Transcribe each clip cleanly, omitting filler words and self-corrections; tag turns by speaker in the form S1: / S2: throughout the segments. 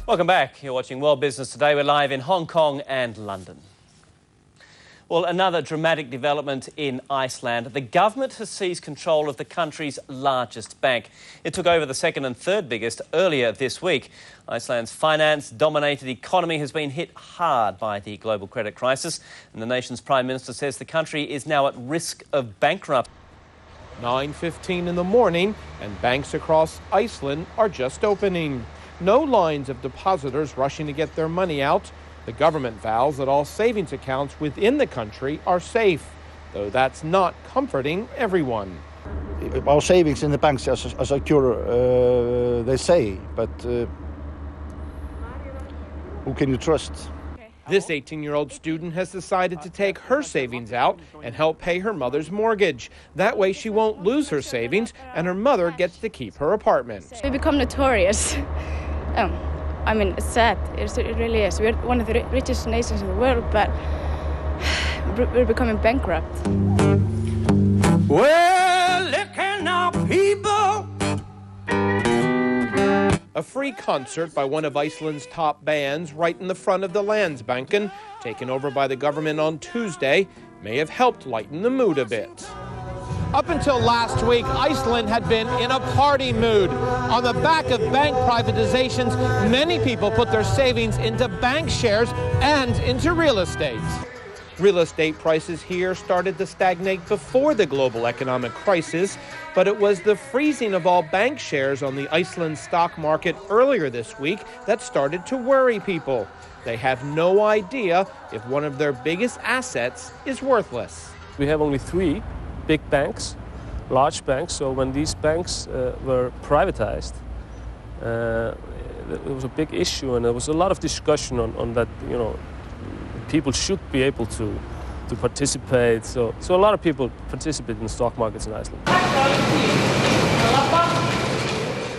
S1: Welcome back. You're watching World Business Today. We're live in Hong Kong and London. Well, another dramatic development in Iceland. The government has seized control of the country's largest bank. It took over the second and third biggest earlier this week. Iceland's finance-dominated economy has been hit hard by the global credit crisis, and the nation's Prime Minister says the country is now at risk of bankruptcy.
S2: 9:15 in the morning, and banks across Iceland are just opening. No lines of depositors rushing to get their money out. The government vows that all savings accounts within the country are safe, though that's not comforting everyone.
S3: Our savings in the banks are secure, they say, but who can you trust?
S2: This 18-year-old student has decided to take her savings out and help pay her mother's mortgage. That way she won't lose her savings and her mother gets to keep her apartment.
S4: We become notorious. I mean, it's sad. It really is. We're one of the richest nations in the world, but we're becoming bankrupt.
S2: Well, looking up, people. A free concert by one of Iceland's top bands right in the front of the Landsbanken, taken over by the government on Tuesday, may have helped lighten the mood a bit. Up until last week, Iceland had been in a party mood. On the back of bank privatizations, many people put their savings into bank shares and into real estate. Real estate prices here started to stagnate before the global economic crisis, but it was the freezing of all bank shares on the Iceland stock market earlier this week that started to worry people. They have no idea if one of their biggest assets is worthless.
S5: We have only 3 big banks, large banks, so when these banks were privatized, it was a big issue, and there was a lot of discussion on that, you know, people should be able to participate. So a lot of people participate in the stock markets in Iceland.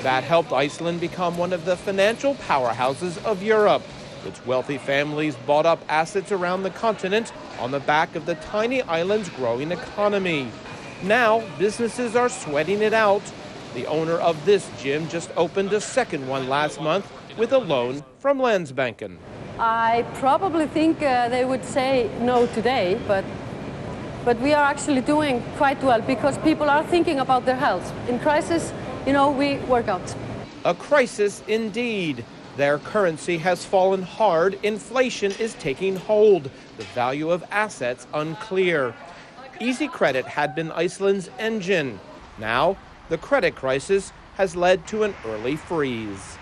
S2: That helped Iceland become one of the financial powerhouses of Europe. Its wealthy families bought up assets around the continent on the back of the tiny island's growing economy. Now, businesses are sweating it out. The owner of this gym just opened a second one last month with a loan from Landsbanken.
S6: I probably think they would say no today, but we are actually doing quite well because people are thinking about their health. In crisis, you know, we work out.
S2: A crisis indeed. Their currency has fallen hard. Inflation is taking hold. The value of assets unclear. Easy credit had been Iceland's engine. Now, the credit crisis has led to an early freeze.